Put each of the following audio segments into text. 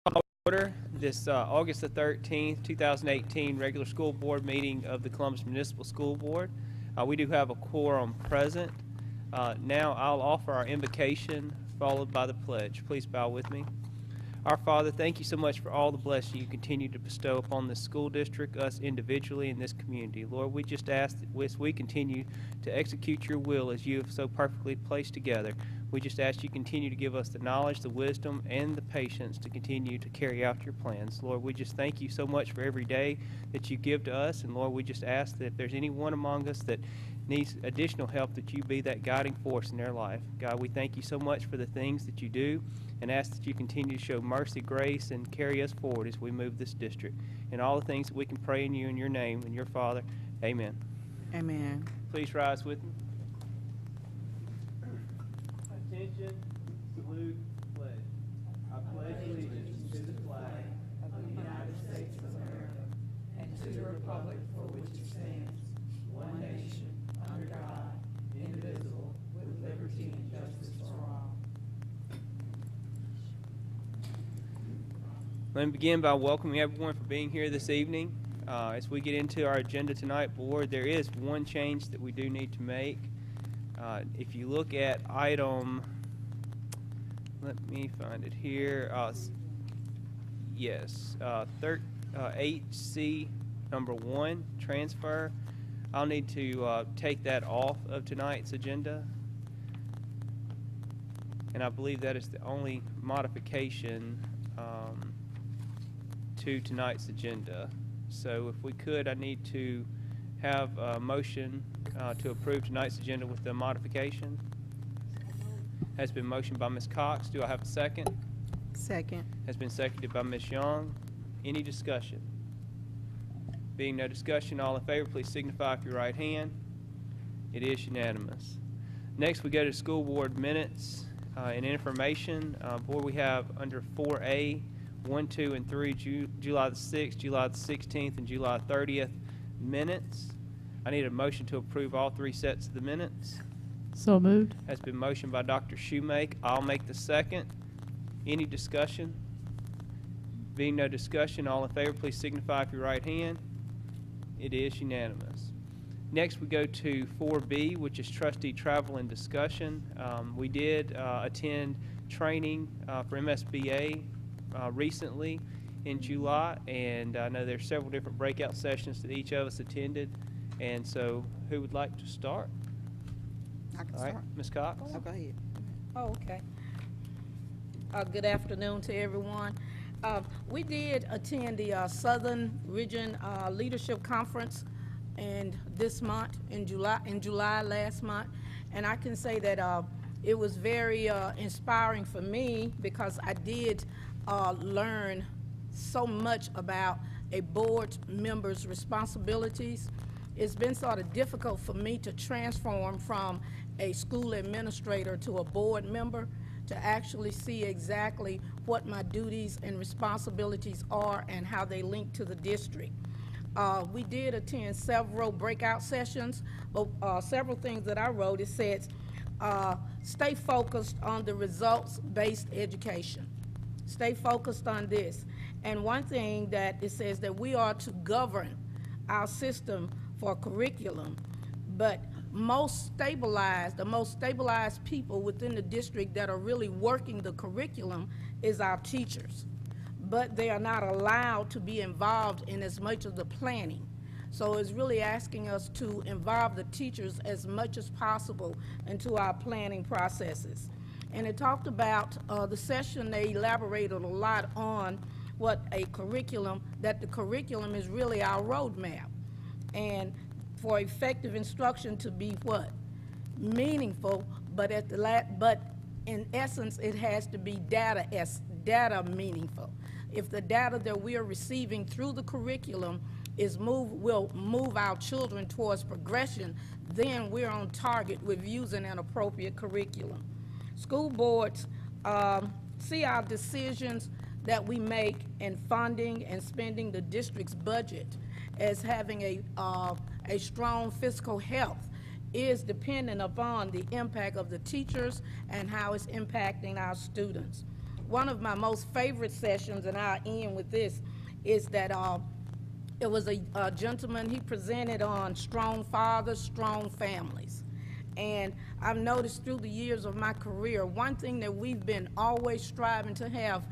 Order this August the 13th, 2018 regular school board meeting of the Columbus Municipal School Board. We do have a quorum present. Now I'll offer our invocation followed by the pledge. Please bow with me. Our Father, thank you so much for all the blessing you continue to bestow upon this school district, us individually, and this community. Lord, we just ask that as we continue to execute your will as you have so perfectly placed together, we just ask you continue to give us the knowledge, the wisdom, and the patience to continue to carry out your plans. Lord, we just thank you so much for every day that you give to us. And Lord, we just ask that if there's anyone among us that needs additional help, that you be that guiding force in their life. God, we thank you so much for the things that you do and ask that you continue to show mercy, grace, and carry us forward as we move this district. And all the things that we can pray in you in your name and your Father. Amen. Amen. Please rise with me. Attention, salute, pledge. I pledge allegiance to the flag of the United States of America and to the republic for which it stands, one nation, under God, indivisible, with liberty and justice for all. Let me begin by welcoming everyone for being here this evening. As we get into our agenda tonight, board, there is one change that we do need to make. If you look at item, let me find it here. Yes, 8C, number 1, transfer. I'll need to take that off of tonight's agenda. And I believe that is the only modification to tonight's agenda. So if we could, I need to have a motion to approve tonight's agenda with the modification. Has been motioned by Ms. Cox. Do I have a second? Second. Has been seconded by Ms. Young. Any discussion? Being no discussion, all in favor, please signify with your right hand. It is unanimous. Next, we go to school board minutes and information. Board, we have under 4A, 1, 2, and 3, July the 6th, July the 16th, and July 30th minutes. I need a motion to approve all 3 sets of the minutes. So moved. Has been motioned by Dr. Shoemake. I'll make the second. Any discussion? Being no discussion, all in favor, please signify with your right hand. It is unanimous. Next, we go to 4B, which is trustee travel and discussion. We did attend training for MSBA recently in July, and I know there's several different breakout sessions that each of us attended. And so, who would like to start? I can All right, start. Ms. Cox. Oh, go ahead. Oh, okay. Good afternoon to everyone. We did attend the Southern Region Leadership Conference and this month in July last month, and I can say that it was very inspiring for me because I did learn so much about a board member's responsibilities. It's been sort of difficult for me to transform from a school administrator to a board member to actually see exactly what my duties and responsibilities are and how they link to the district. We did attend several breakout sessions, but several things that I wrote, it says, stay focused on the results-based education. Stay focused on this. And one thing that it says that we are to govern our system for curriculum, but the most stabilized people within the district that are really working the curriculum is our teachers. But they are not allowed to be involved in as much of the planning. So it's really asking us to involve the teachers as much as possible into our planning processes. And it talked about the session, they elaborated a lot on what a curriculum, that the curriculum is really our roadmap. And for effective instruction to be what? Meaningful, but in essence, it has to be data meaningful. If the data that we are receiving through the curriculum will move our children towards progression, then we're on target with using an appropriate curriculum. School boards see our decisions that we make in funding and spending the district's budget as having a strong fiscal health is dependent upon the impact of the teachers and how it's impacting our students. one of my most favorite sessions, and I'll end with this, is that it was a gentleman, he presented on strong fathers, strong families. And I've noticed through the years of my career, one thing that we've been always striving to have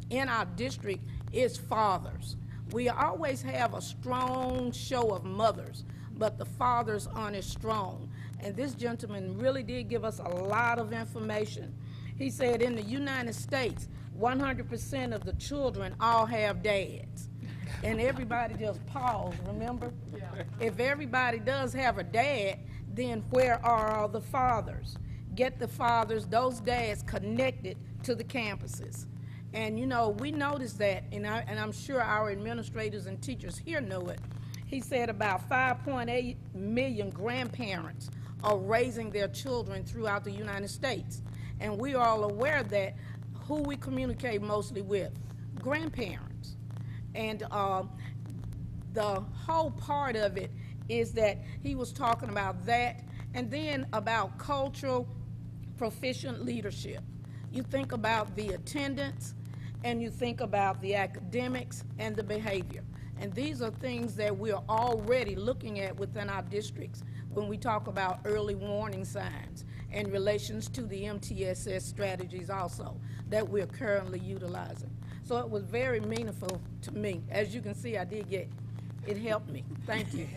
in our district is fathers. We always have a strong show of mothers, but the fathers aren't as strong. And this gentleman really did give us a lot of information. He said in the United States, 100% of the children all have dads. And everybody just paused, remember? Yeah. If everybody does have a dad, then where are all the fathers? Get the fathers, those dads, connected to the campuses. And you know, we noticed that, and I'm sure our administrators and teachers here know it. He said about 5.8 million grandparents are raising their children throughout the United States. And we are all aware that who we communicate mostly with, grandparents. And the whole part of it is that he was talking about that, and then about cultural proficient leadership. You think about the attendance, and you think about the academics and the behavior. And these are things that we're already looking at within our districts when we talk about early warning signs in relations to the MTSS strategies also that we're currently utilizing. So it was very meaningful to me. As you can see, I did get, it helped me. Thank you.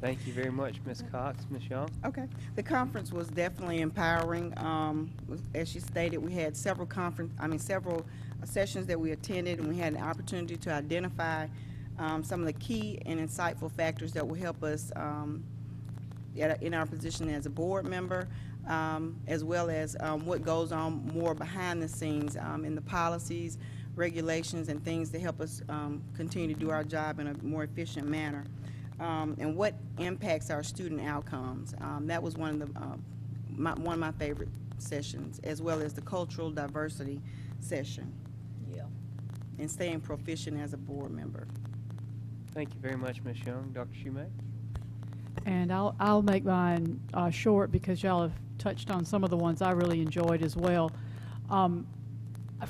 Thank you very much, Ms. Cox. Ms. Young? Okay. The conference was definitely empowering. As she stated, we had several sessions that we attended, and we had an opportunity to identify some of the key and insightful factors that will help us in our position as a board member, as well as what goes on more behind the scenes in the policies, regulations, and things to help us continue to do our job in a more efficient manner, and what impacts our student outcomes. That was one of my favorite sessions, as well as the cultural diversity session. Yeah. And staying proficient as a board member. Thank you very much, Ms. Young. Dr. Shoemake? And I'll make mine short because y'all have touched on some of the ones I really enjoyed as well.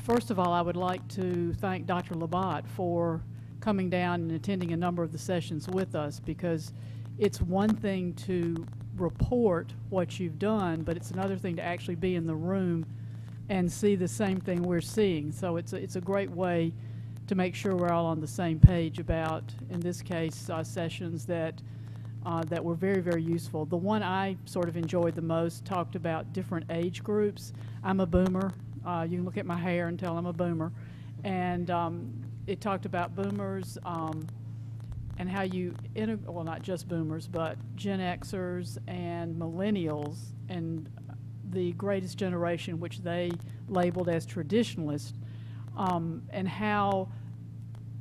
First of all, I would like to thank Dr. Labatt for coming down and attending a number of the sessions with us, because it's one thing to report what you've done, but it's another thing to actually be in the room and see the same thing we're seeing. So it's a great way to make sure we're all on the same page about, in this case, sessions that were very, very useful. The one I sort of enjoyed the most talked about different age groups. I'm a boomer. You can look at my hair and tell I'm a boomer. And it talked about boomers and how you, well, not just boomers, but Gen Xers and millennials and the greatest generation, which they labeled as traditionalists, and how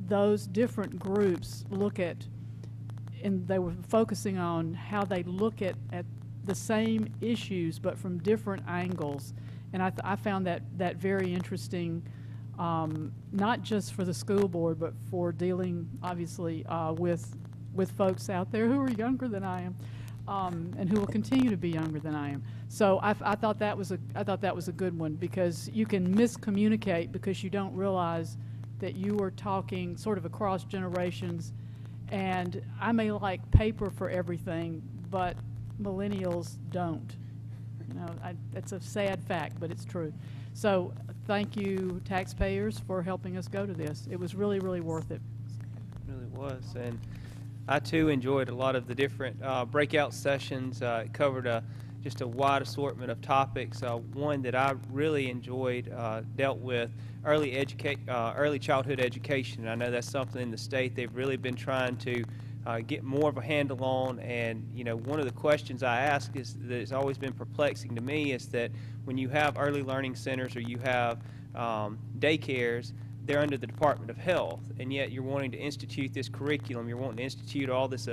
those different groups look at, and they were focusing on how they look at the same issues but from different angles. And I found that very interesting, not just for the school board, but for dealing, obviously, with folks out there who are younger than I am, and who will continue to be younger than I am. So I thought that was a good one, because you can miscommunicate because you don't realize that you are talking sort of across generations. And I may like paper for everything, but millennials don't. You know, it's a sad fact, but it's true. So thank you, taxpayers, for helping us go to this. It was really, really worth it. It really was. And I, too, enjoyed a lot of the different breakout sessions. It covered just a wide assortment of topics. One that I really enjoyed dealt with early childhood education. I know that's something in the state they've really been trying to get more of a handle on. And you know, one of the questions I ask is that it's always been perplexing to me is that when you have early learning centers or you have daycares, they're under the Department of Health, and yet you're wanting to institute this curriculum. You're wanting to institute all this,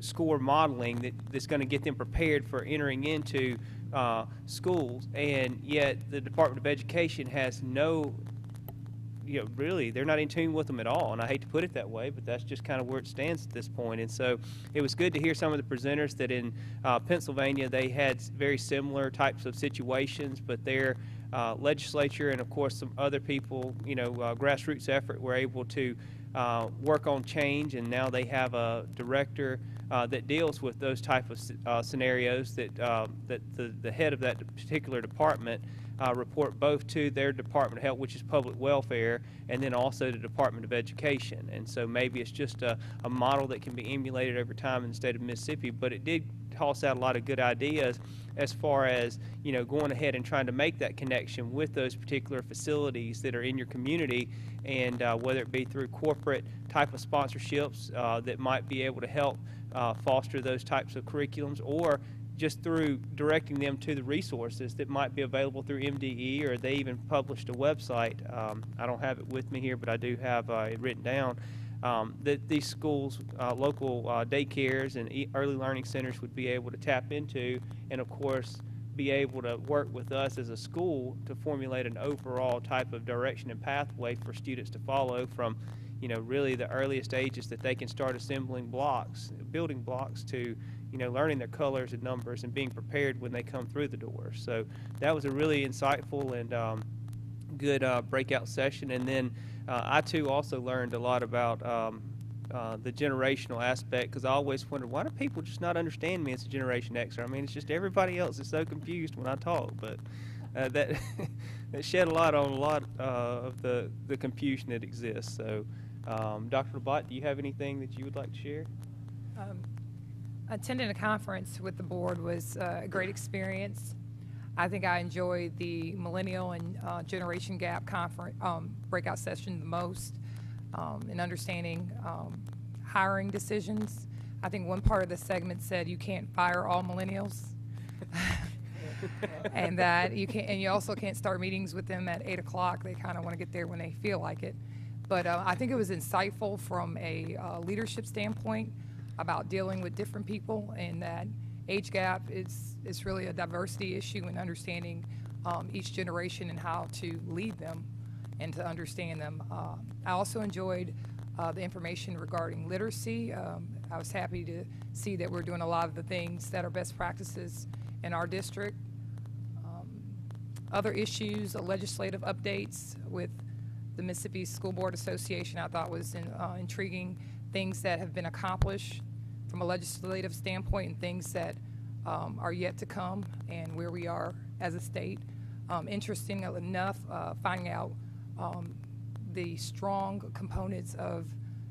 score modeling that's going to get them prepared for entering into schools, and yet the Department of Education has no, really, they're not in tune with them at all. And I hate to put it that way, but that's just kind of where it stands at this point. And so it was good to hear some of the presenters that in Pennsylvania they had very similar types of situations, but their legislature and of course some other people, grassroots effort, were able to work on change, and now they have a director that deals with those type of scenarios that the head of that particular department report both to their Department of Health, which is Public Welfare, and then also the Department of Education. And so maybe it's just a model that can be emulated over time in the state of Mississippi, but it did toss out a lot of good ideas as far as, going ahead and trying to make that connection with those particular facilities that are in your community, and whether it be through corporate type of sponsorships that might be able to help foster those types of curriculums, or just through directing them to the resources that might be available through MDE, or they even published a website. I don't have it with me here, but I do have it written down, that these schools, local daycares and early learning centers would be able to tap into, and of course be able to work with us as a school to formulate an overall type of direction and pathway for students to follow from, really the earliest ages that they can start assembling blocks, building blocks, to learning their colors and numbers and being prepared when they come through the door. So that was a really insightful and good breakout session. And then I too also learned a lot about the generational aspect, because I always wondered, why do people just not understand me as a Generation Xer? I mean, it's just everybody else is so confused when I talk, but that shed a lot on a lot of the confusion that exists. So Dr. Labat, do you have anything that you would like to share? Attending a conference with the board was a great experience. I think I enjoyed the Millennial and Generation Gap conference breakout session the most, in understanding hiring decisions. I think one part of the segment said you can't fire all millennials, and that you can't, and you also can't start meetings with them at 8 o'clock. They kind of want to get there when they feel like it. But I think it was insightful from a leadership standpoint about dealing with different people, and that age gap is really a diversity issue, and understanding each generation and how to lead them and to understand them. I also enjoyed the information regarding literacy. I was happy to see that we're doing a lot of the things that are best practices in our district. Other issues, legislative updates with the Mississippi School Board Association, I thought was intriguing. Things that have been accomplished from a legislative standpoint, and things that are yet to come, and where we are as a state. Interesting enough, finding out the strong components of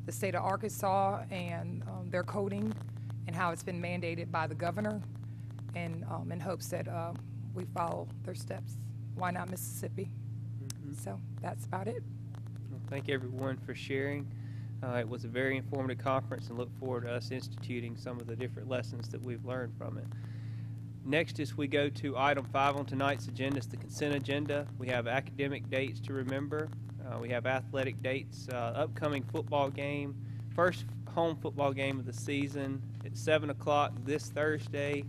the state of Arkansas and their coding, and how it's been mandated by the governor, and in hopes that we follow their steps. Why not Mississippi? So that's about it. Well, thank everyone for sharing. It was a very informative conference, and look forward to us instituting some of the different lessons that we've learned from it. Next, as we go to item 5 on tonight's agenda, is the consent agenda. We have academic dates to remember. We have athletic dates, upcoming football game, first home football game of the season at 7 o'clock this Thursday,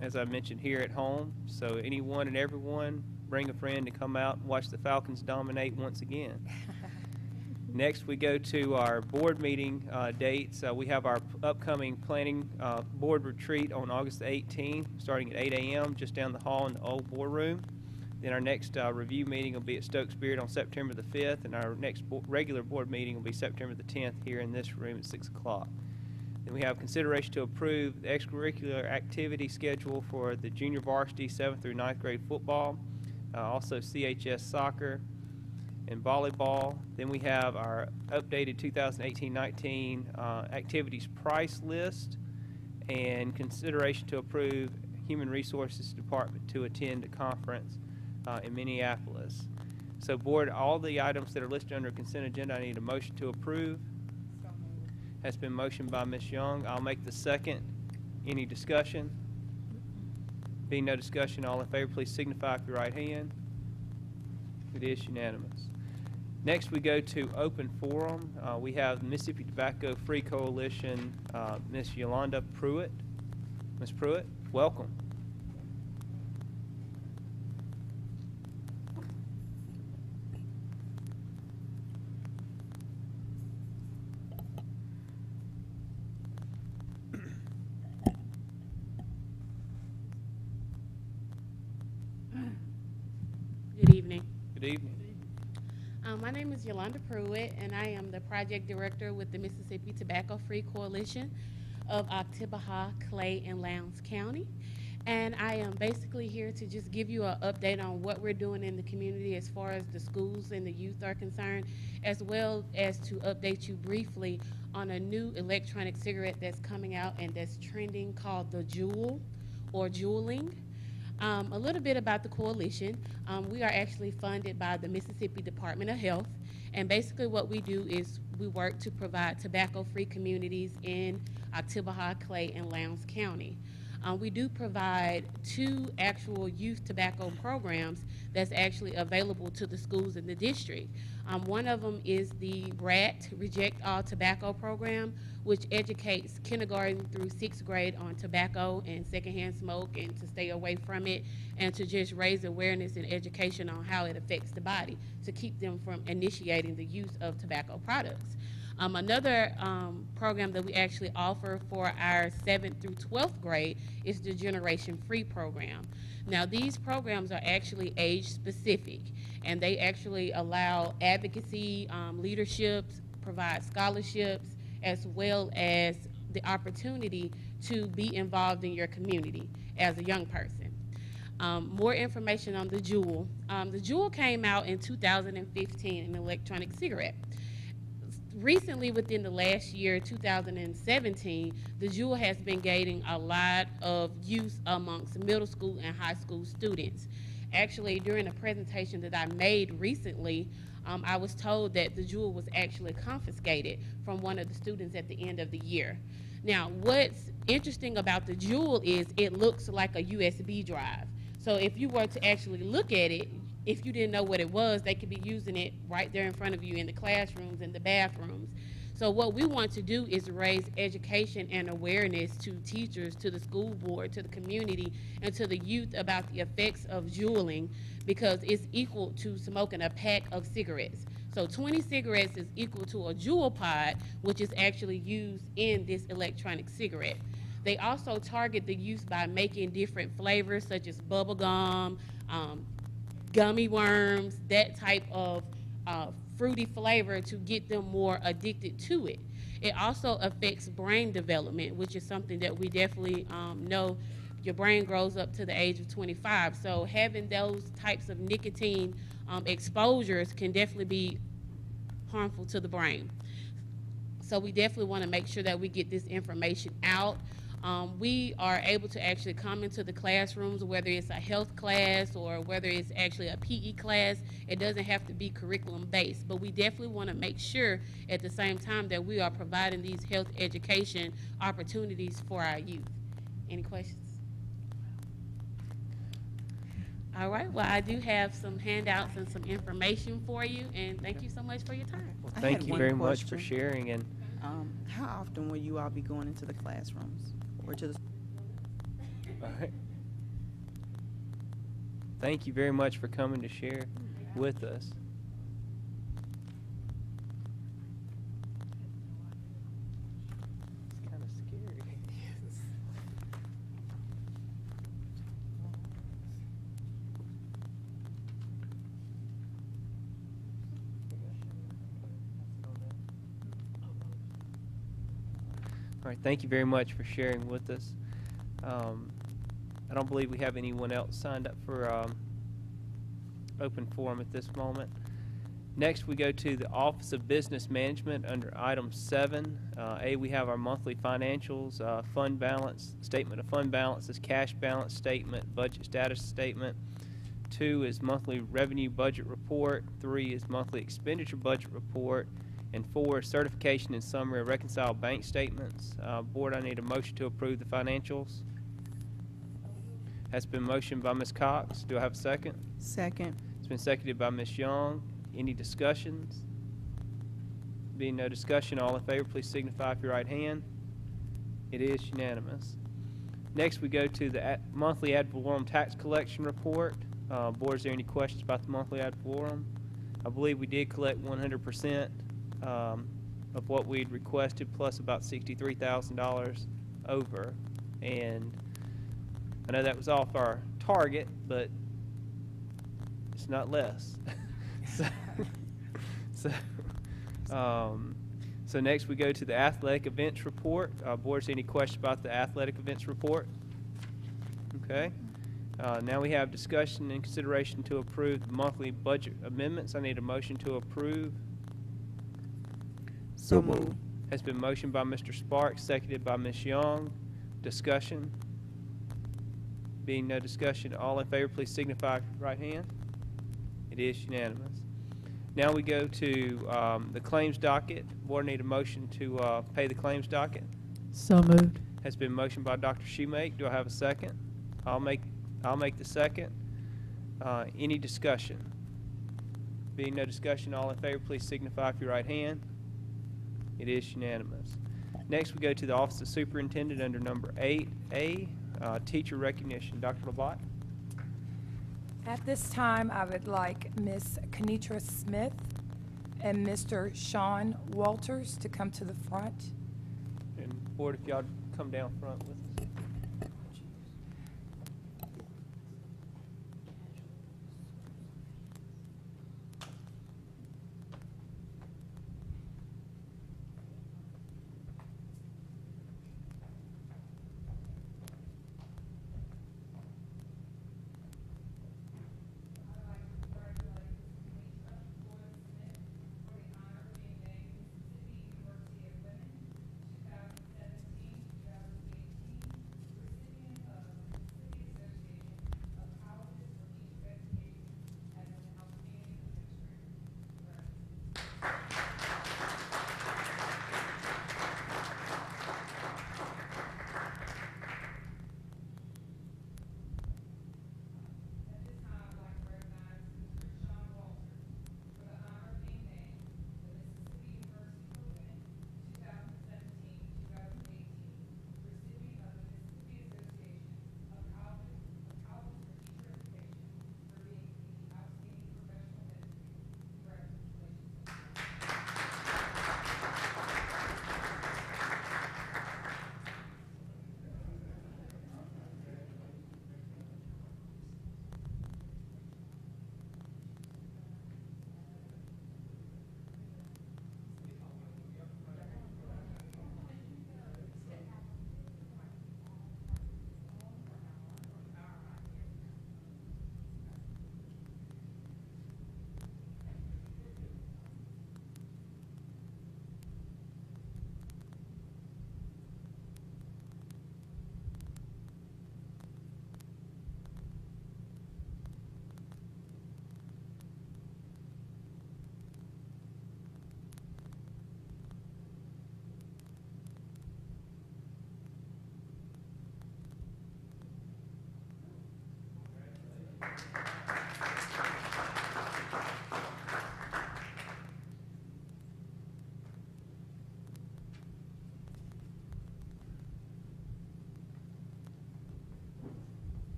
as I mentioned, here at home. So anyone and everyone, bring a friend to come out and watch the Falcons dominate once again. Next, we go to our board meeting dates. We have our upcoming planning board retreat on August 18th, starting at 8 a.m. just down the hall in the old boardroom. Then our next review meeting will be at Stokes Beard on September the 5th, and our next regular board meeting will be September the 10th here in this room at 6 o'clock. Then we have consideration to approve the extracurricular activity schedule for the junior varsity 7th through 9th grade football, also CHS soccer and volleyball. Then we have our updated 2018-19 activities price list, and consideration to approve Human Resources Department to attend a conference in Minneapolis. So board, all the items that are listed under consent agenda, I need a motion to approve. Has been motioned by Ms. Young. I'll make the second. Any discussion? Being no discussion, all in favor, please signify with your right hand. It is unanimous. Next, we go to open forum. We have the Mississippi Tobacco Free Coalition, Ms. Yolanda Pruitt. Ms. Pruitt, welcome. evening. Good evening. My name is Yolanda Pruitt, and I am the project director with the Mississippi Tobacco Free Coalition of Oktibbeha, Clay, and Lowndes County. And I am basically here to just give you an update on what we're doing in the community as far as the schools and the youth are concerned, as well as to update you briefly on a new electronic cigarette that's coming out and that's trending called the Juul or Juuling. A little bit about the coalition. We are actually funded by the Mississippi Department of Health, and basically what we do is we work to provide tobacco-free communities in Oktibbeha, Clay, and Lowndes County. We do provide 2 actual youth tobacco programs that's actually available to the schools in the district. One of them is the RAT, Reject All Tobacco program, which educates kindergarten through 6th grade on tobacco and secondhand smoke and to stay away from it, and to just raise awareness and education on how it affects the body to keep them from initiating the use of tobacco products. Another program that we actually offer for our 7th through 12th grade is the Generation Free program. Now, these programs are actually age specific, and they actually allow advocacy, leaderships, provide scholarships, as well as the opportunity to be involved in your community as a young person. More information on the Juul. The Juul came out in 2015, an electronic cigarette. Recently, within the last year, 2017, the Juul has been gaining a lot of use amongst middle school and high school students. Actually, during a presentation that I made recently, I was told that the Juul was actually confiscated from one of the students at the end of the year. Now, what's interesting about the Juul is it looks like a USB drive. So if you were to actually look at it, if you didn't know what it was, they could be using it right there in front of you in the classrooms and the bathrooms. So what we want to do is raise education and awareness to teachers, to the school board, to the community, and to the youth about the effects of juuling, because it's equal to smoking a pack of cigarettes. So 20 cigarettes is equal to a Juul pod, which is actually used in this electronic cigarette. They also target the youth by making different flavors such as bubble gum, gummy worms, that type of fruity flavor to get them more addicted to it. It also affects brain development, which is something that we definitely know your brain grows up to the age of 25. So having those types of nicotine exposures can definitely be harmful to the brain. So we definitely want to make sure that we get this information out. We are able to actually come into the classrooms, whether it's a health class or whether it's actually a PE class. It doesn't have to be curriculum based, but we definitely want to make sure at the same time that we are providing these health education opportunities for our youth. Any questions? All right, well, I do have some handouts and some information for you, and thank you so much for your time. Well, I thank had you one very much for question. sharing. And How often will you all be going into the classrooms or to the? all right. Thank you very much for coming to share with us. It's kind of scary. All right, thank you very much for sharing with us. I don't believe we have anyone else signed up for open forum at this moment. Next, we go to the Office of Business Management under item 7. A, we have our monthly financials, fund balance, statement of fund balances, cash balance statement, budget status statement. 2 is monthly revenue budget report. 3 is monthly expenditure budget report. And 4 is certification and summary of reconciled bank statements. Board, I need a motion to approve the financials. Has been motioned by Ms. Cox. Do I have a second? Second. It's been seconded by Ms. Young. Any discussions? Being no discussion, all in favor, please signify with your right hand. It is unanimous. Next, we go to the monthly ad valorem tax collection report. Board, is there any questions about the monthly ad valorem? I believe we did collect 100% of what we'd requested, plus about $63,000 over. And I know that was off our target, but unanimous, not less. so, so, so next we go to the athletic events report. Board, any questions about the athletic events report? Okay. Now we have discussion and consideration to approve the monthly budget amendments. I need a motion to approve. So moved. Has been motioned by Mr. Sparks, seconded by Ms. Young. Discussion. Being no discussion, all in favor, please signify with your right hand. It is unanimous. Now we go to the claims docket. Board, need a motion to pay the claims docket. So moved. Has been motioned by Dr. Shoemake. Do I have a second? I'll make the second. Any discussion? Being no discussion, all in favor, please signify with your right hand. It is unanimous. Next, we go to the Office of Superintendent under number 8A, teacher recognition. Dr. Labat? At this time, I would like Ms. Kenitra Smith and Mr. Sean Walters to come to the front. And Board, if y'all come down front with us.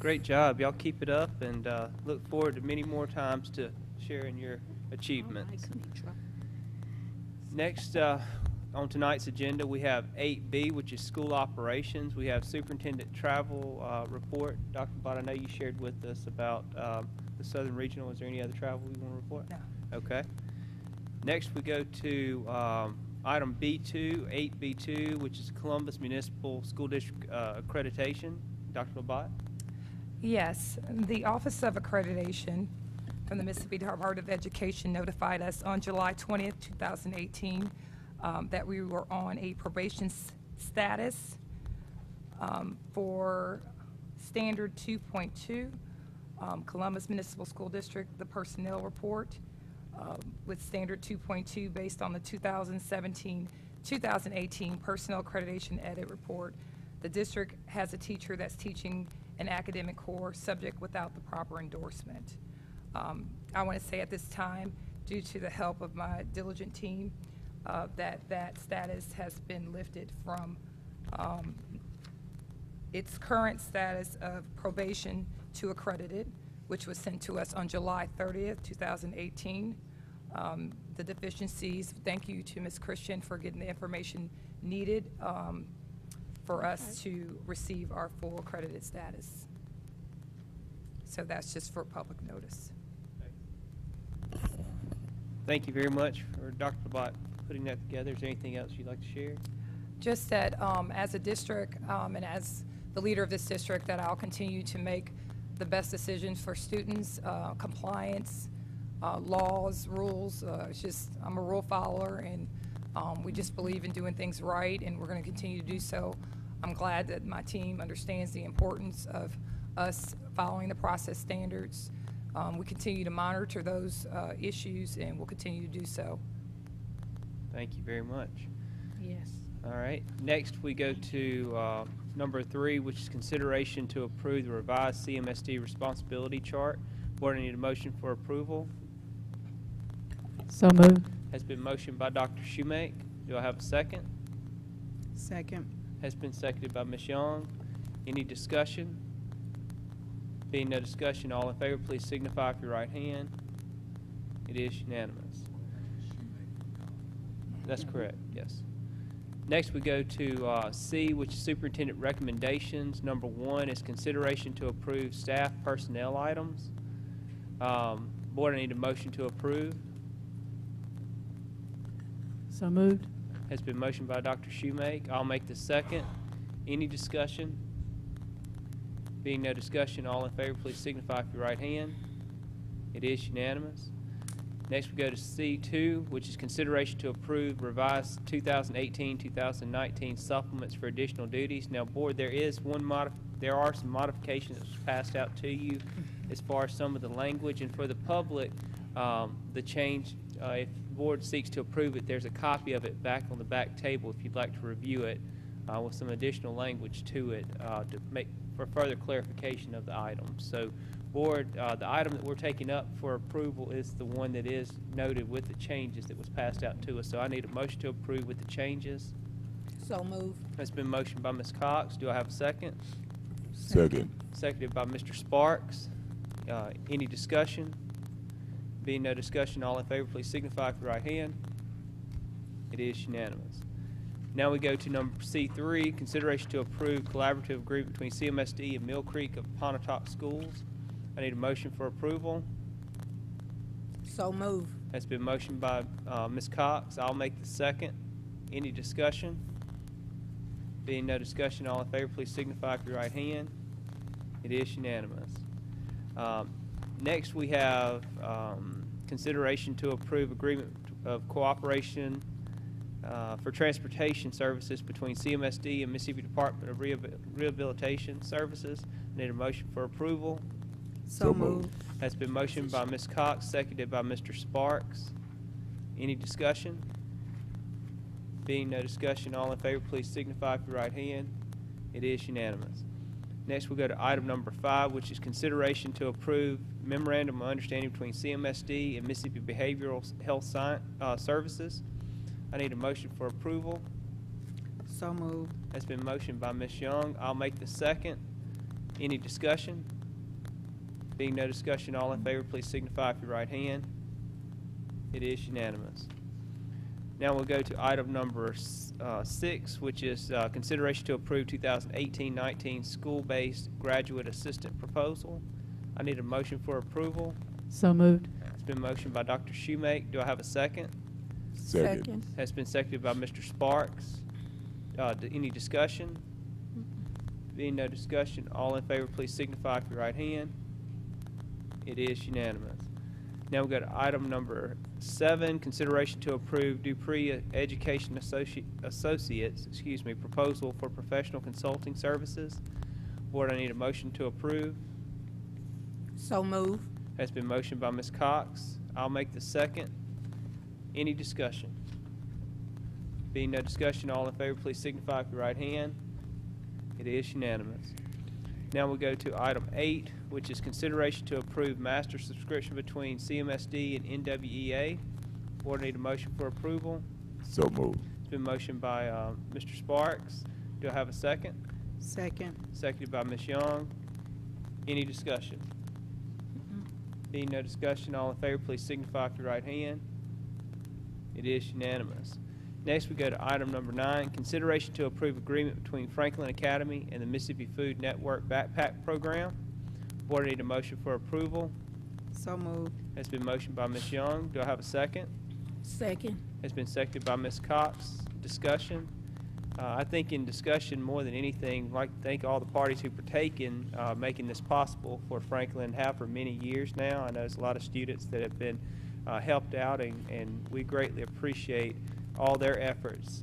Great job. Y'all keep it up, and look forward to many more times to sharing your achievements. Next, on tonight's agenda, we have 8B, which is school operations. We have superintendent travel report. Dr. Bott, I know you shared with us about the Southern Regional. Is there any other travel you want to report? No. Okay. Next, we go to item B2, 8B2, which is Columbus Municipal School District accreditation. Dr. Labat? Yes, the Office of Accreditation from the Mississippi Department of Education notified us on July 20th, 2018, that we were on a probation status for Standard 2.2, Columbus Municipal School District, the personnel report with Standard 2.2 based on the 2017-2018 Personnel Accreditation Edit Report. The district has a teacher that's teaching an academic course subject without the proper endorsement. I want to say at this time, due to the help of my diligent team, that status has been lifted from its current status of probation to accredited, which was sent to us on July 30th, 2018. The deficiencies, thank you to Ms. Christian for getting the information needed for us to receive our full accredited status. So that's just for public notice. Thank you very much for Dr. Labat putting that together. Is there anything else you'd like to share? Just that as a district and as the leader of this district, that I'll continue to make the best decisions for students, compliance, laws, rules. It's just, I'm a rule follower, and we just believe in doing things right, and we're going to continue to do so. I'm glad that my team understands the importance of us following the process standards. We continue to monitor those issues, and we'll continue to do so. Thank you very much. Yes. All right. Next, we go to number 3, which is consideration to approve the revised CMSD responsibility chart. Board, I need a motion for approval. So moved. Has been motioned by Dr. Schumake. Do I have a second? Second. Has been seconded by Ms. Young. Any discussion? Being no discussion, all in favor, please signify with your right hand. It is unanimous. That's correct, yes. Next, we go to C, which is superintendent recommendations. Number 1 is consideration to approve staff personnel items. Board, I need a motion to approve. So moved. Has been motioned by Dr. Schumake. I'll make the second. Any discussion? Being no discussion, all in favor, please signify with your right hand. It is unanimous. Next, we go to C2, which is consideration to approve revised 2018-2019 supplements for additional duties. Now, Board, there are some modifications that was passed out to you as far as some of the language, and for the public, the change, if the Board seeks to approve it, there's a copy of it back on the back table if you'd like to review it with some additional language to it to make for further clarification of the items. So, Board, the item that we're taking up for approval is the one that is noted with the changes that was passed out to us. So I need a motion to approve with the changes. So move. It's been motioned by Ms. Cox. Do I have a second? Second. Seconded by Mr. Sparks. Any discussion? Being no discussion, all in favor, please signify with your right hand. It is unanimous. Now we go to number C3, consideration to approve collaborative agreement between CMSD and Mill Creek of Pontotoc Schools. I need a motion for approval. So move. That's been motioned by Ms. Cox. I'll make the second. Any discussion? Being no discussion, all in favor, please signify with your right hand. It is unanimous. Next, we have consideration to approve agreement of cooperation for transportation services between CMSD and Mississippi Department of Rehabilitation Services. I need a motion for approval. So moved. Has been motioned by Ms. Cox, seconded by Mr. Sparks. Any discussion? Being no discussion, all in favor, please signify with your right hand. It is unanimous. Next, we'll go to item number 5, which is consideration to approve memorandum of understanding between CMSD and Mississippi Behavioral Health Services. I need a motion for approval. So moved. Has been motioned by Ms. Young. I'll make the second. Any discussion? Being no discussion, all in favor, please signify with your right hand. It is unanimous. Now we'll go to item number 6, which is consideration to approve 2018-19 school-based graduate assistant proposal. I need a motion for approval. So moved. It's been motioned by Dr. Schumake. Do I have a second? Second. Has been seconded by Mr. Sparks. Any discussion? Being no discussion, all in favor, please signify with your right hand. It is unanimous. Now we go to item number 7, consideration to approve Dupree Education Associates, proposal for professional consulting services. Board, I need a motion to approve. So move. Has been motioned by Ms. Cox. I'll make the second. Any discussion? Being no discussion, all in favor, please signify with your right hand. It is unanimous. Now we'll go to item 8, which is consideration to approve master subscription between CMSD and NWEA. Board, need a motion for approval. So moved. It's been motioned by Mr. Sparks. Do I have a second? Second. Seconded by Ms. Young. Any discussion? Being no discussion, all in favor, please signify with your right hand. It is unanimous. Next, we go to item number 9, consideration to approve agreement between Franklin Academy and the Mississippi Food Network Backpack Program. Board, I need a motion for approval. So moved. Has been motioned by Ms. Young. Do I have a second? Second. Has been seconded by Ms. Cox. Discussion. I think in discussion, more than anything, I'd like to thank all the parties who partake in making this possible for Franklin, have for many years now. I know there's a lot of students that have been helped out, and we greatly appreciate all their efforts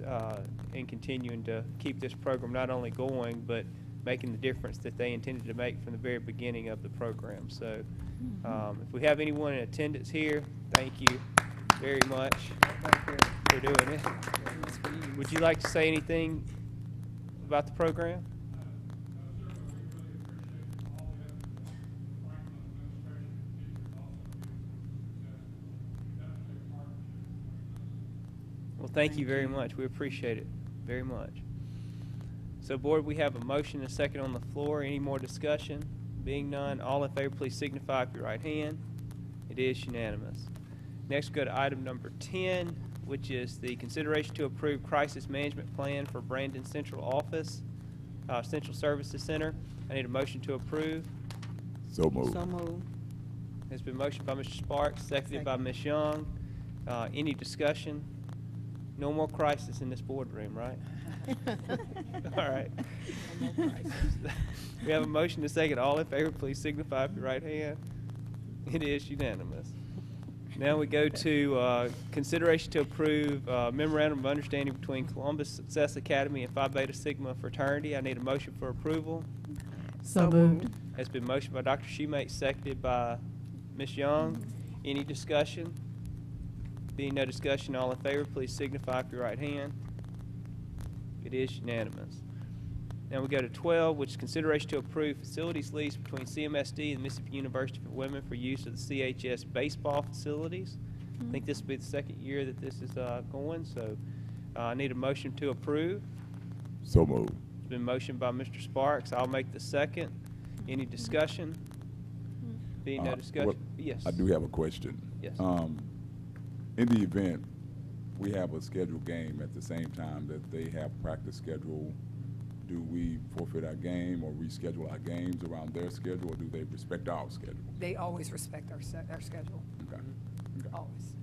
in continuing to keep this program not only going, but making the difference that they intended to make from the very beginning of the program. So if we have anyone in attendance here, thank you very much for doing it. Would you like to say anything about the program? Well, thank you very much. We appreciate it very much. So, Board, we have a motion and a second on the floor. Any more discussion? Being none, all in favor, please signify with your right hand. It is unanimous. Next, we go to item number 10, which is the consideration to approve crisis management plan for Brandon Central Office, Central Services Center. I need a motion to approve. So moved. So moved. It's been motioned by Mr. Sparks, seconded by Ms. Young. Any discussion? No more crisis in this boardroom, right? All right. We have a motion to second. All in favor, please signify with your right hand. It is unanimous. Now we go to consideration to approve memorandum of understanding between Columbus Success Academy and Phi Beta Sigma fraternity. I need a motion for approval. So moved. Has been motioned by Dr. Schumate, seconded by Ms. Young. Any discussion? Being no discussion, all in favor, please signify with your right hand. It is unanimous. Now we go to 12, which is consideration to approve facilities lease between CMSD and Mississippi University for Women for use of the CHS baseball facilities. I think this will be the second year that this is going, so I need a motion to approve. So moved. It's been motioned by Mr. Sparks. I'll make the second. Any discussion? Being no discussion? Well, Yes. I do have a question. Yes. In the event we have a scheduled game at the same time that they have practice schedule, do we forfeit our game or reschedule our games around their schedule, or do they respect our schedule? They always respect our schedule, Okay. Okay. always.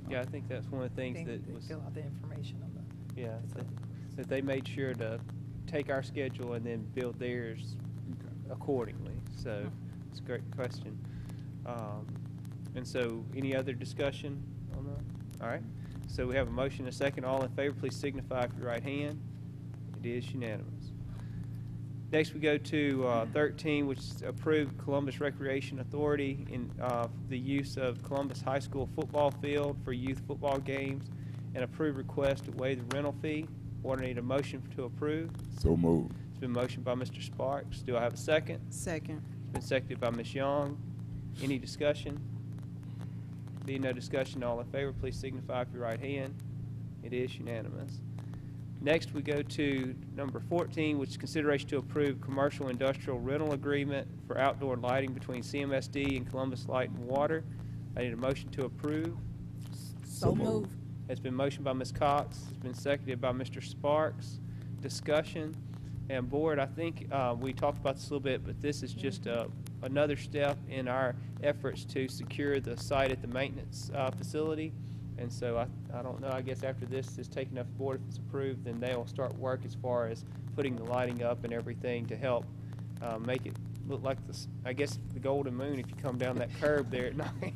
Yeah, I think that's one of the things They that was, fill out the information on the yeah, facilities. that they made sure to take our schedule and then build theirs Okay. accordingly. So it's a great question. And so any other discussion on that? All right. So we have a motion and a second. All in favor, please signify with your right hand. It is unanimous. Next, we go to 13, which is approved Columbus Recreation Authority in the use of Columbus High School football field for youth football games, and approved request to waive the rental fee. Board, I need a motion to approve. So moved. It's been motioned by Mr. Sparks. Do I have a second? Second. It's been seconded by Ms. Young. Any discussion? Being no discussion, all in favor, please signify with your right hand. It is unanimous. Next, we go to number 14, which is consideration to approve commercial industrial rental agreement for outdoor lighting between CMSD and Columbus Light and Water. I need a motion to approve. So moved. It's been motioned by Ms. Cox. It's been seconded by Mr. Sparks. Discussion. And Board, I think we talked about this a little bit, but this is just another step in our efforts to secure the site at the maintenance facility. And so I don't know, I guess after this is taken up the board, if it's approved, then they'll start work as far as putting the lighting up and everything to help make it look like this, I guess, the golden moon if you come down that curve there at night.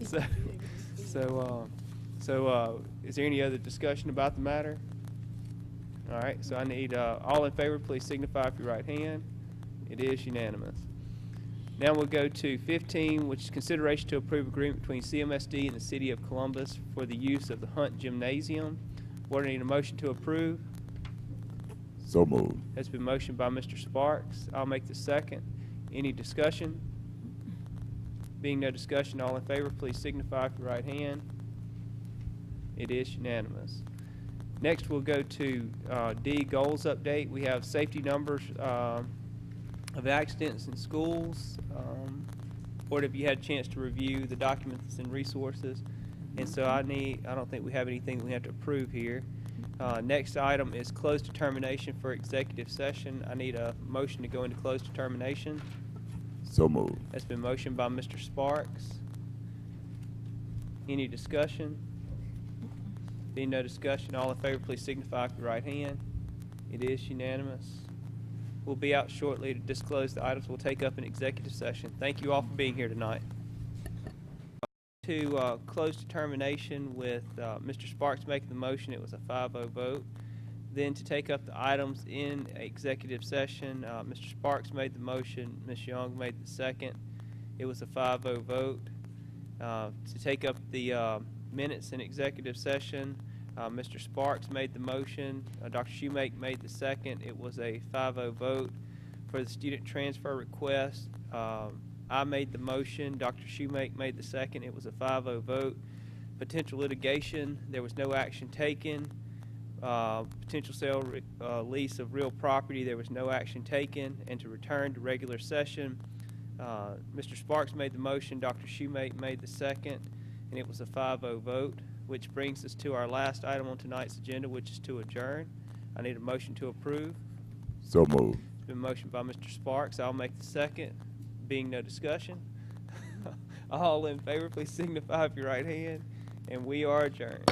So is there any other discussion about the matter? All right, so I need, all in favor, please signify with your right hand. It is unanimous. Now we'll go to 15, which is consideration to approve agreement between CMSD and the City of Columbus for the use of the Hunt Gymnasium. Board, I need a motion to approve. So moved. That's been motioned by Mr. Sparks. I'll make the second. Any discussion? Being no discussion, all in favor, please signify with your right hand. It is unanimous. Next, we'll go to D, goals update. We have safety numbers of accidents in schools. Board, have you had a chance to review the documents and resources? And so I don't think we have anything that we have to approve here. Next item is closed determination for executive session. I need a motion to go into closed determination. So moved. That's been motioned by Mr. Sparks. Any discussion? Being no discussion, all in favor, please signify with your right hand. It is unanimous. We'll be out shortly to disclose the items we'll take up in executive session. Thank you all for being here tonight. To close determination with Mr. Sparks making the motion, it was a 5-0 vote. Then to take up the items in executive session, Mr. Sparks made the motion, Ms. Young made the second. It was a 5-0 vote. To take up the minutes in executive session, Mr. Sparks made the motion, Dr. Shoemake made the second. It was a 5-0 vote. For the student transfer request, I made the motion, Dr. Shoemake made the second. It was a 5-0 vote. Potential litigation, there was no action taken. Potential sale lease of real property, there was no action taken. And to return to regular session, Mr. Sparks made the motion, Dr. Shoemake made the second, and it was a 5-0 vote, which brings us to our last item on tonight's agenda, which is to adjourn. I need a motion to approve. So moved. It's been motioned by Mr. Sparks. I'll make the second. Being no discussion, all in favor, please signify with your right hand, and we are adjourned.